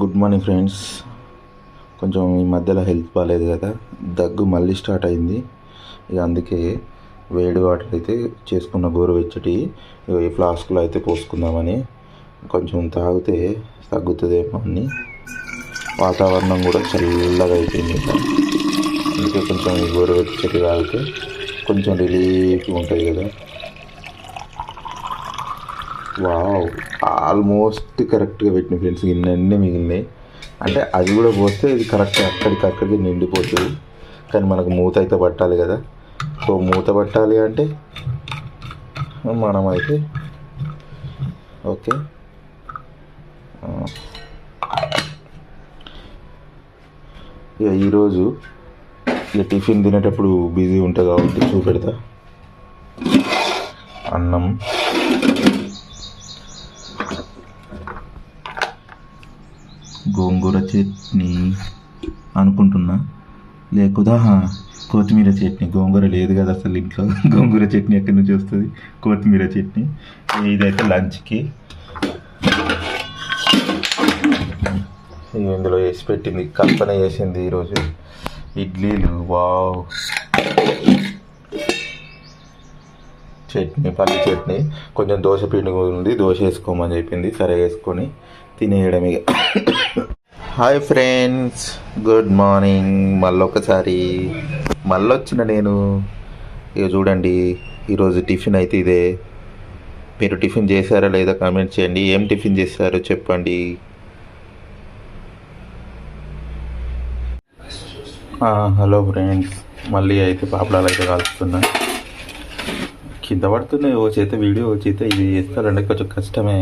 Good morning friends. కొంచెం ఈ మధ్యలో హెల్త్ బాగాలేదు కదా, దగ్గు మళ్ళీ స్టార్ట్ అయింది. ఇక అందుకే వేడి వాటర్ అయితే చేసుకున్న గోరువెచ్చటి ఈ ఫ్లాస్క్లో అయితే పోసుకుందామని. కొంచెం తాగితే తగ్గుతుందేమో అని. వాతావరణం కూడా చల్లగా అయిపోయింది కదా, అందుకే కొంచెం ఈ గోరువెచ్చటి తాగితే కొంచెం రిలీఫ్గా ఉంటుంది కదా. వావ్, ఆల్మోస్ట్ కరెక్ట్గా పెట్టిన ఫ్రెండ్స్, ఇన్నీ మిగిలినాయి. అంటే అది కూడా పోస్తే ఇది కరెక్ట్ అక్కడికి నిండిపోతుంది. కానీ మనకు మూత అయితే పట్టాలి కదా. సో మూత పట్టాలి అంటే మనమైతే ఓకే. ఇక ఈరోజు ఇక టిఫిన్ తినేటప్పుడు బిజీ ఉంటుంది కాబట్టి చూపెడతా. అన్నం, గోంగూర చట్నీ అనుకుంటున్నా, లేకపోతే కొత్తిమీర చట్నీ. గోంగూర లేదు కదా అసలు ఇంట్లో. గోంగూర చట్నీ ఎక్కడి నుంచి వస్తుంది? కొత్తిమీర చట్నీ. ఇదైతే లంచ్కి ఇందులో వేసి పెట్టింది, కల్పన చేసింది ఈరోజు. ఇడ్లీలు, వావ్. చట్నీ, పల్లి చట్నీ. కొంచెం దోశ పిండి ఉంది, దోశ వేసుకోమని చెప్పింది. సరే వేసుకొని తినేయడం ఇక. Hi friends, good morning. మళ్ళొచ్చిన నేను. ఇక చూడండి, ఈరోజు టిఫిన్ అయితే ఇదే. మీరు టిఫిన్ చేశారా లేదా కామెంట్ చేయండి. ఏం టిఫిన్ చేశారో చెప్పండి. హలో ఫ్రెండ్స్, మళ్ళీ అయితే పాపడాలు అయితే కాల్చుతున్నా. కింద పడుతున్నాయి, ఓ చేత వీడియో, ఓ చేత ఇది చేస్తారంటే కొంచెం కష్టమే.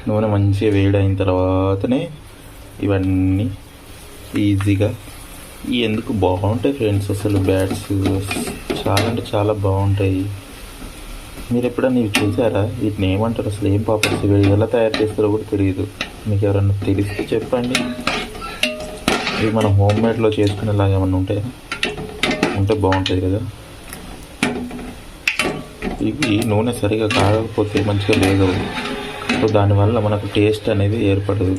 నూనె మంచిగా వేడైన తర్వాతనే ఇవన్నీ ఈజీగా ఎందుకు బాగుంటాయి ఫ్రెండ్స్. అసలు బ్యాట్స్ చాలా అంటే చాలా బాగుంటాయి. మీరు ఎప్పుడన్నా ఇవి చూసారా? వీటిని ఏమంటారు అసలు? ఏం పాపడ్స్ ఇవి ఎలా తయారు చేస్తారో కూడా తెలియదు. మీకు ఎవరన్నా తెలిస్తే చెప్పండి. ఇవి మనం హోమ్ మేడ్లో చేసుకునేలాగా ఏమన్నా ఉంటే బాగుంటుంది కదా. ఇవి నూనె సరిగా కాగకపోతే మంచిగా వేగవు. సో దానివల్ల మనకు టేస్ట్ అనేది ఏర్పడదు.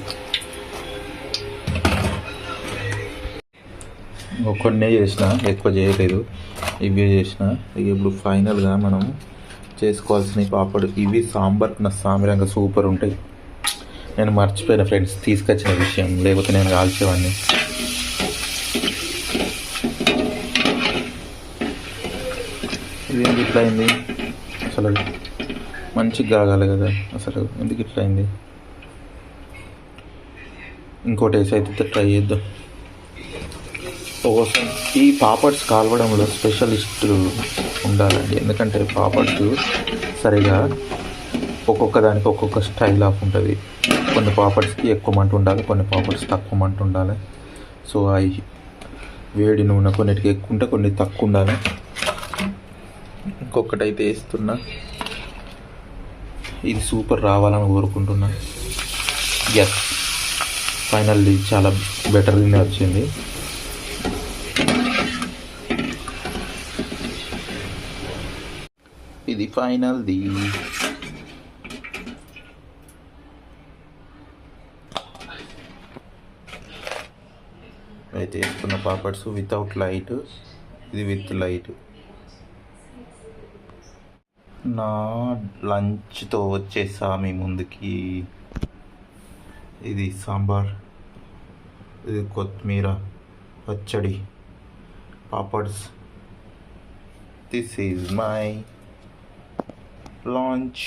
కొన్ని చేసిన, ఎక్కువ చేయలేదు, ఇవి చేసిన. ఇప్పుడు ఫైనల్గా మనం చేసుకోవాల్సిన పాపడు ఇవి. సాంబార్ సామిరంగా సూపర్ ఉంటాయి. నేను మర్చిపోయిన ఫ్రెండ్స్ తీసుకొచ్చిన విషయం, లేకపోతే నేను కాల్చేవాడిని. ఇది ఎందుకు ఇట్లా అయింది అసలు? మంచిగా కాగాలి కదా అసలు, ఎందుకు ఇట్లా అయింది? ఇంకోటి వేసి అయితే ట్రై చేద్దాం. ఒకసారి ఈ పాపడ్స్ కాలవడంలో స్పెషలిస్టులు ఉండాలండి. ఎందుకంటే పాపడ్స్ సరిగా ఒక్కొక్క దానికి ఒక్కొక్క స్టైల్ ఆఫ్ ఉంటుంది. కొన్ని పాపడ్స్కి ఎక్కువ మంట ఉండాలి, కొన్ని పాపడ్స్ తక్కువ మంట ఉండాలి. సో అవి వేడి నూనె కొన్నిటికి ఎక్కువ ఉంటే కొన్ని తక్కువ ఉండాలి. ఇంకొకటి అయితే వేస్తున్నా. ఇది సూపర్ రావాలని కోరుకుంటున్నా. ఎస్, ఫైనల్లీ చాలా బెటర్గానే వచ్చింది. ఇది ఫైనల్ది. అయితే వేసుకున్న పాపడ్స్ వితౌట్ లైట్, ఇది విత్ లైట్. నా లంచ్తో వచ్చేసా మీ ముందుకి. ఇది సాంబార్, ఇది కొత్తిమీర పచ్చడి, papads. This is my lunch.